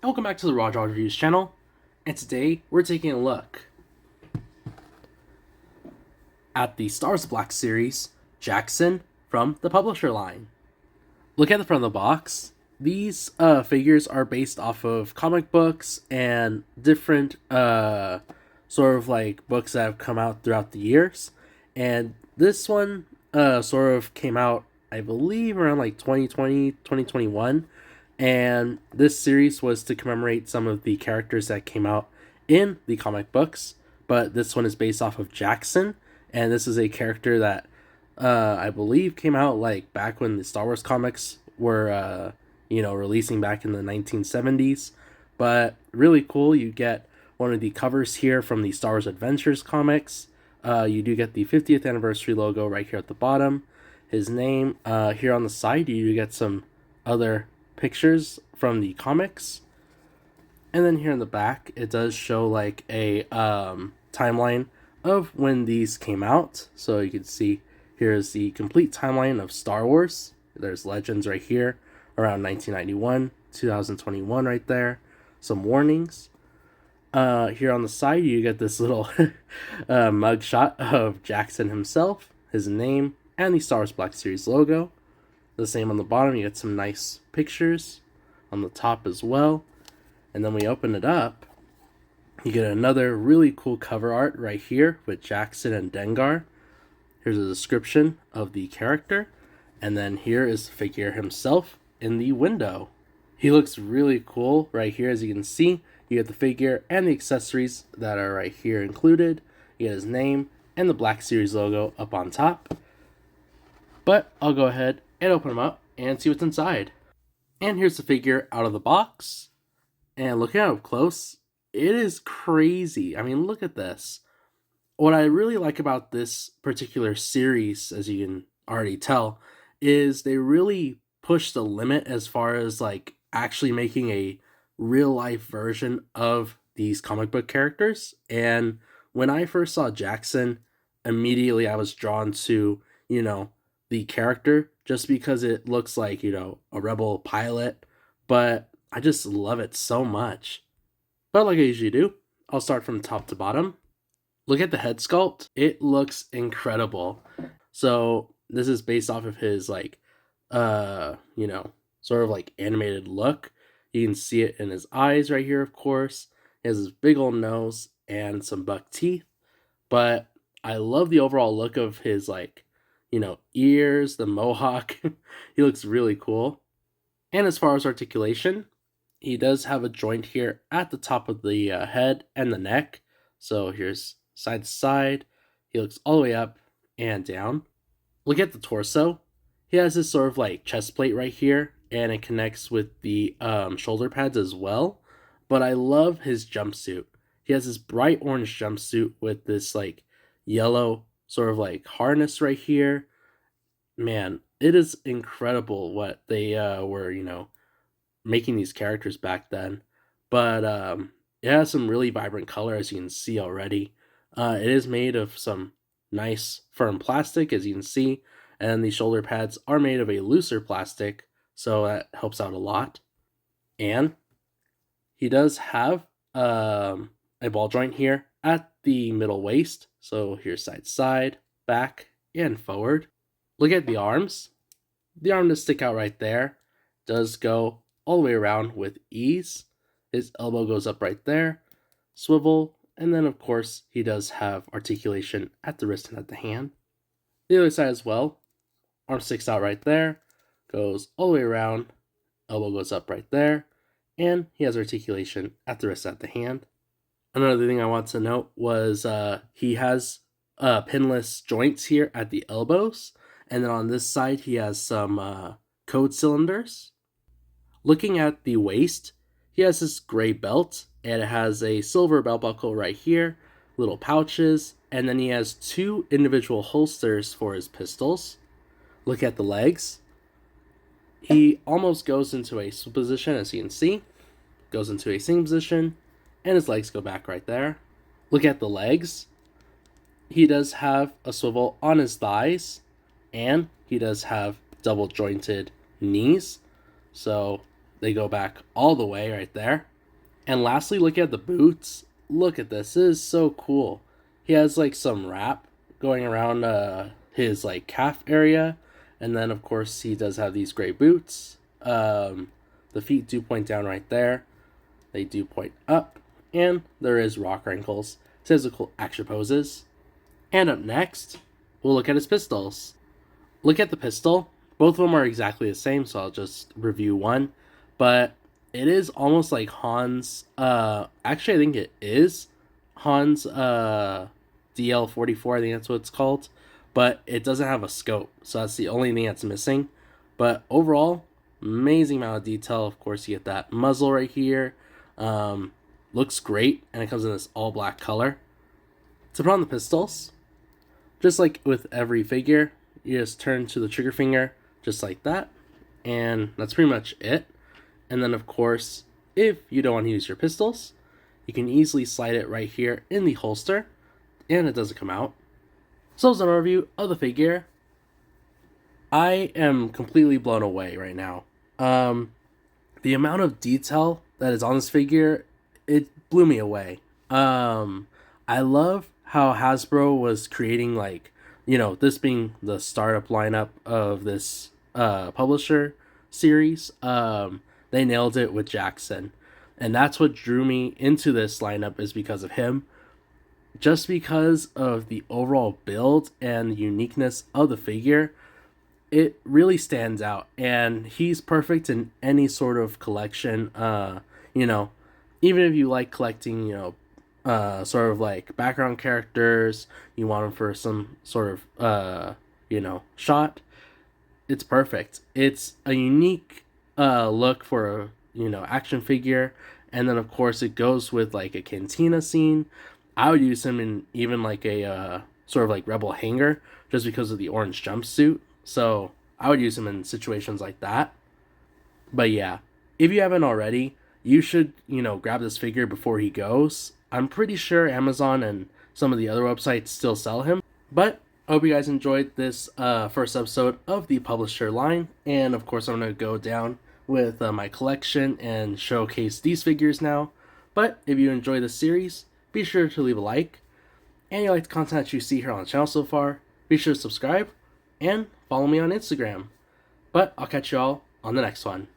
welcome back to the Raw Jaw Reviews channel, and today we're taking a look at the Star Wars Black series, Jaxxon from the publisher line. Look at the front of the box. These figures are based off of comic books and different sort of like books that have come out throughout the years, and this one sort of came out, I believe, around like 2020, 2021. And this series was to commemorate some of the characters that came out in the comic books, but this one is based off of Jaxxon, and this is a character that I believe came out like back when the Star Wars comics were releasing back in the 1970s. But really cool. You get one of the covers here from the Star Wars Adventures comics. You do get the 50th anniversary logo right here at the bottom. His name here on the side. You do get some other pictures from the comics, and then here in the back it does show like a timeline of when these came out. So you can see here's the complete timeline of Star Wars. There's Legends right here around 1991, 2021 right there. Some warnings. Here on the side you get this little mug shot of Jaxxon himself, his name, and the Star Wars Black Series logo. The same on the bottom. You get some nice pictures on the top as well. And then we open it up. You get another really cool cover art right here with Jaxxon and Dengar. Here's a description of the character. And then here is the figure himself in the window. He looks really cool right here. As you can see, you get the figure and the accessories that are right here included. You get his name and the Black Series logo up on top. But I'll go ahead and open them up and see what's inside. And here's the figure out of the box. And looking at it up close, it is crazy. I mean, look at this. What I really like about this particular series, as you can already tell, is they really push the limit as far as like actually making a real life version of these comic book characters. And when I first saw Jaxxon, immediately I was drawn to, the character, just because it looks like, a rebel pilot. But I just love it so much. But like I usually do, I'll start from top to bottom. Look at the head sculpt. It looks incredible. So this is based off of his like, sort of like animated look. You can see it in his eyes right here, of course. He has his big old nose and some buck teeth. But I love the overall look of his like, ears, the mohawk. He looks really cool. And as far as articulation, he does have a joint here at the top of the head and the neck. So here's side to side. He looks all the way up and down. Look at the torso. He has this sort of like chest plate right here, and it connects with the shoulder pads as well. But I love his jumpsuit. He has this bright orange jumpsuit with this like yellow sort of like harness right here. Man, it is incredible what they were, making these characters back then. But it has some really vibrant color, as you can see already. It is made of some nice firm plastic, as you can see, and the shoulder pads are made of a looser plastic, so that helps out a lot. And he does have a ball joint here at the middle waist. So here's side to side, back, and forward. Look at the arms. The arm does stick out right there. Does go all the way around with ease. His elbow goes up right there. Swivel. And then, of course, he does have articulation at the wrist and at the hand. The other side as well. Arm sticks out right there. Goes all the way around. Elbow goes up right there. And he has articulation at the wrist and at the hand. Another thing I want to note was he has pinless joints here at the elbows. And then on this side, he has some code cylinders. Looking at the waist, he has this gray belt, and it has a silver belt buckle right here, little pouches, and then he has two individual holsters for his pistols. Look at the legs. He almost goes into a swivel position, as you can see. Goes into a sitting position, and his legs go back right there. Look at the legs. He does have a swivel on his thighs, and he does have double jointed knees. So they go back all the way right there. And lastly, look at the boots. Look at this. This is so cool. He has like some wrap going around his like calf area, and then of course he does have these gray boots. The feet do point down right there. They do point up, and there is rock wrinkles. So there's cool action poses. And up next, we'll look at his pistols. Look at the pistol. Both of them are exactly the same, so I'll just review one. But it is almost like Han's, actually I think it is Han's DL44, I think that's what it's called. But it doesn't have a scope, so that's the only thing that's missing. But overall, amazing amount of detail. Of course, you get that muzzle right here. Looks great, and it comes in this all black color. To put on the pistols, just like with every figure, you just turn to the trigger finger, just like that, and that's pretty much it. And then of course, if you don't want to use your pistols, you can easily slide it right here in the holster, and it doesn't come out. So as an overview of the figure, I am completely blown away right now. The amount of detail that is on this figure, it blew me away. I love how Hasbro was creating, like, you know, this being the startup lineup of this publisher series. They nailed it with Jaxxon, and that's what drew me into this lineup, is because of him. Just because of the overall build and the uniqueness of the figure, it really stands out, and he's perfect in any sort of collection. You know, even if you like collecting, you know, sort of like background characters, you want them for some sort of, you know, shot, it's perfect. It's a unique look for a, you know, action figure, and then of course it goes with like a cantina scene. I would use him in even like a sort of like rebel hangar, just because of the orange jumpsuit. So I would use him in situations like that. But yeah, if you haven't already, you should, you know, grab this figure before he goes. I'm pretty sure Amazon and some of the other websites still sell him. But I hope you guys enjoyed this first episode of the publisher line. And of course, I'm going to go down with my collection and showcase these figures now. But if you enjoy this series, be sure to leave a like. And you like the content that you see here on the channel so far, be sure to subscribe and follow me on Instagram. But I'll catch you all on the next one.